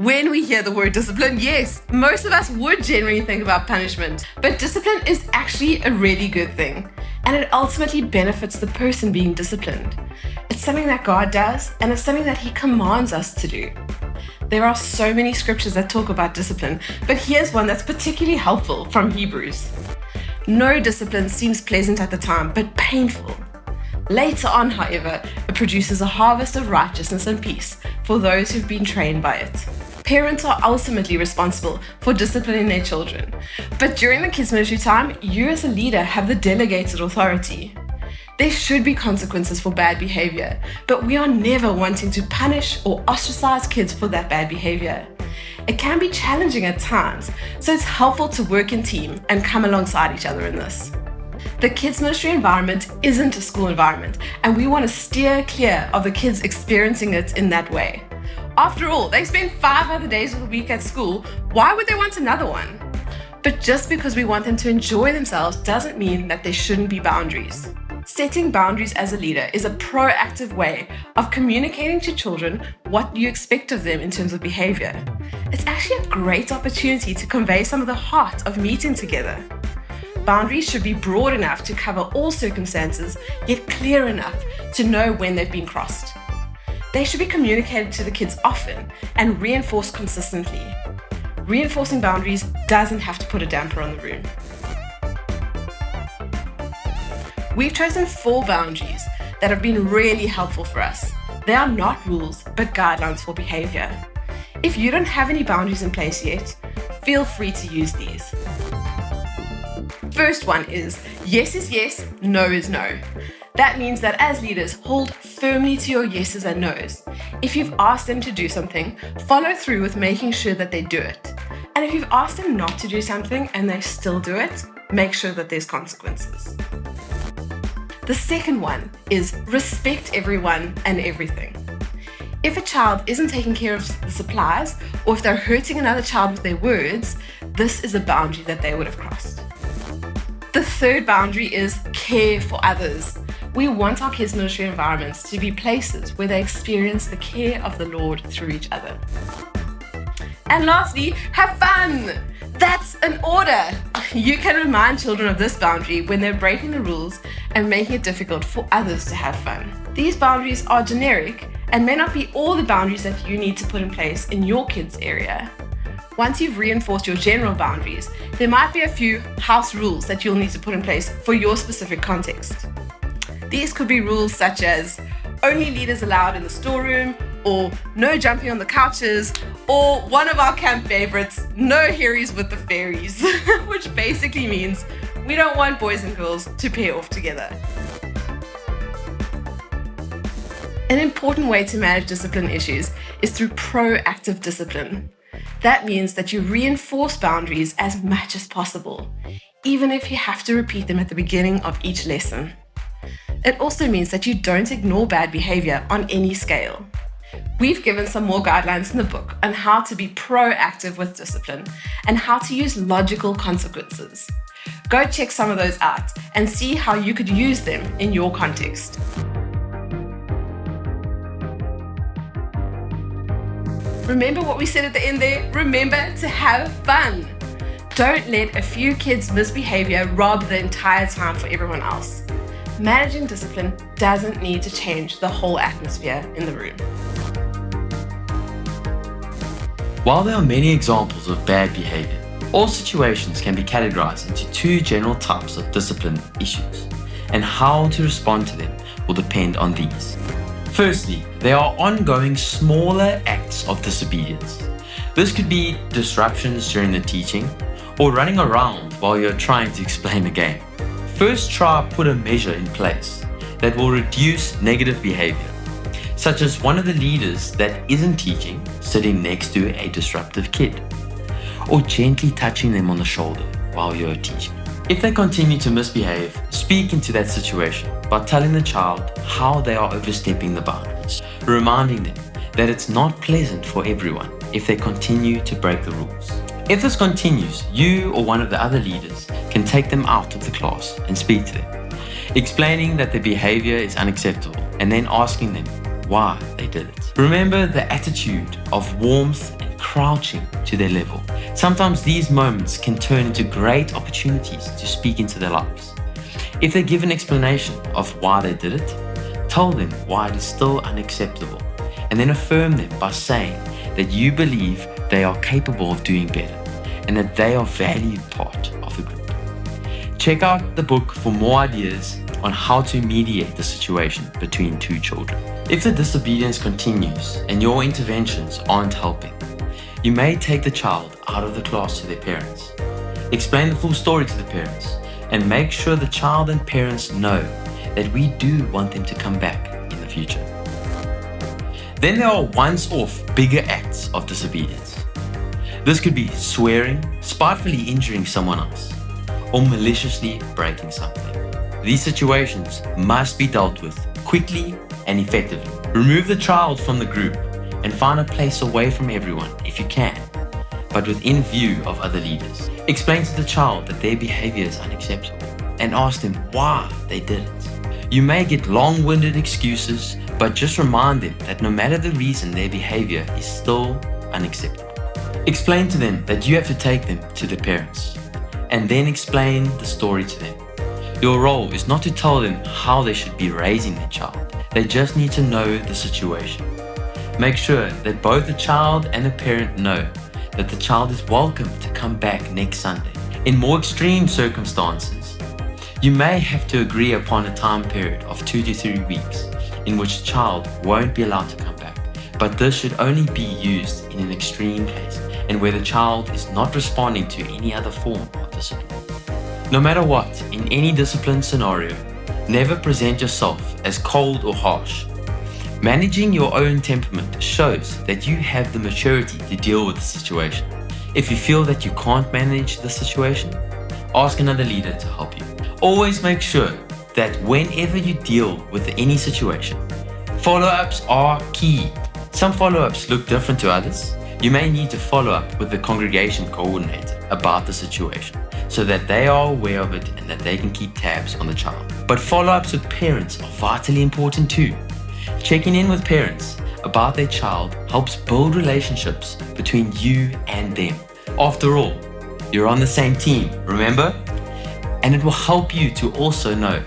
When we hear the word discipline, yes, most of us would generally think about punishment, but discipline is actually a really good thing, and it ultimately benefits the person being disciplined. It's something that God does, and it's something that He commands us to do. There are so many scriptures that talk about discipline, but here's one that's particularly helpful from Hebrews. No discipline seems pleasant at the time, but painful. Later on, however, it produces a harvest of righteousness and peace for those who've been trained by it. Parents are ultimately responsible for disciplining their children, but during the kids' ministry time, you as a leader have the delegated authority. There should be consequences for bad behavior, but we are never wanting to punish or ostracize kids for that bad behavior. It can be challenging at times, so it's helpful to work in team and come alongside each other in this. The kids' ministry environment isn't a school environment, and we want to steer clear of the kids experiencing it in that way. After all, they spend 5 other days of the week at school. Why would they want another one? But just because we want them to enjoy themselves doesn't mean that there shouldn't be boundaries. Setting boundaries as a leader is a proactive way of communicating to children what you expect of them in terms of behavior. It's actually a great opportunity to convey some of the heart of meeting together. Boundaries should be broad enough to cover all circumstances, yet clear enough to know when they've been crossed. They should be communicated to the kids often and reinforced consistently. Reinforcing boundaries doesn't have to put a damper on the room. We've chosen 4 boundaries that have been really helpful for us. They are not rules, but guidelines for behavior. If you don't have any boundaries in place yet, feel free to use these. First one is yes, no is no. That means that as leaders, hold firmly to your yeses and nos. If you've asked them to do something, follow through with making sure that they do it. And if you've asked them not to do something and they still do it, make sure that there's consequences. The second one is respect everyone and everything. If a child isn't taking care of the supplies, or if they're hurting another child with their words, this is a boundary that they would have crossed. The third boundary is care for others. We want our kids' ministry environments to be places where they experience the care of the Lord through each other. And lastly, have fun! That's an order! You can remind children of this boundary when they're breaking the rules and making it difficult for others to have fun. These boundaries are generic and may not be all the boundaries that you need to put in place in your kids' area. Once you've reinforced your general boundaries, there might be a few house rules that you'll need to put in place for your specific context. These could be rules such as only leaders allowed in the storeroom, or no jumping on the couches, or one of our camp favorites, no hairies with the fairies, which basically means we don't want boys and girls to pair off together. An important way to manage discipline issues is through proactive discipline. That means that you reinforce boundaries as much as possible, even if you have to repeat them at the beginning of each lesson. It also means that you don't ignore bad behavior on any scale. We've given some more guidelines in the book on how to be proactive with discipline and how to use logical consequences. Go check some of those out and see how you could use them in your context. Remember what we said at the end there? Remember to have fun. Don't let a few kids' misbehavior rob the entire time for everyone else. Managing discipline doesn't need to change the whole atmosphere in the room. While there are many examples of bad behavior, all situations can be categorized into 2 general types of discipline issues, and how to respond to them will depend on these. Firstly, there are ongoing smaller acts of disobedience. This could be disruptions during the teaching, or running around while you're trying to explain the game. First, try to put a measure in place that will reduce negative behavior, such as one of the leaders that isn't teaching sitting next to a disruptive kid, or gently touching them on the shoulder while you're teaching. If they continue to misbehave, speak into that situation by telling the child how they are overstepping the boundaries, reminding them that it's not pleasant for everyone if they continue to break the rules. If this continues, you or one of the other leaders can take them out of the class and speak to them, explaining that their behavior is unacceptable and then asking them why they did it. Remember the attitude of warmth and crouching to their level. Sometimes these moments can turn into great opportunities to speak into their lives. If they give an explanation of why they did it, tell them why it is still unacceptable, and then affirm them by saying that you believe they are capable of doing better and that they are a valued part of the group. Check out the book for more ideas on how to mediate the situation between two children. If the disobedience continues and your interventions aren't helping, you may take the child out of the class to their parents. Explain the full story to the parents and make sure the child and parents know that we do want them to come back in the future. Then there are once-off bigger acts of disobedience. This could be swearing, spitefully injuring someone else, or maliciously breaking something. These situations must be dealt with quickly and effectively. Remove the child from the group and find a place away from everyone if you can, but within view of other leaders. Explain to the child that their behavior is unacceptable and ask them why they did it. You may get long-winded excuses, but just remind them that no matter the reason, their behavior is still unacceptable. Explain to them that you have to take them to their parents, and then explain the story to them. Your role is not to tell them how they should be raising their child. They just need to know the situation. Make sure that both the child and the parent know that the child is welcome to come back next Sunday. In more extreme circumstances, you may have to agree upon a time period of 2 to 3 weeks in which the child won't be allowed to come back. But this should only be used in an extreme case and where the child is not responding to any other form of discipline. No matter what, in any discipline scenario, never present yourself as cold or harsh. Managing your own temperament shows that you have the maturity to deal with the situation. If you feel that you can't manage the situation, ask another leader to help you. Always make sure that whenever you deal with any situation, follow-ups are key. Some follow-ups look different to others. You may need to follow up with the congregation coordinator about the situation so that they are aware of it and that they can keep tabs on the child. But follow-ups with parents are vitally important too. Checking in with parents about their child helps build relationships between you and them. After all, you're on the same team, remember? And it will help you to also know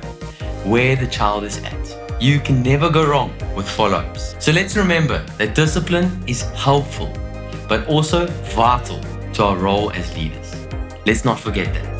where the child is at. You can never go wrong with follow-ups. So let's remember that discipline is helpful, but also vital to our role as leaders. Let's not forget that.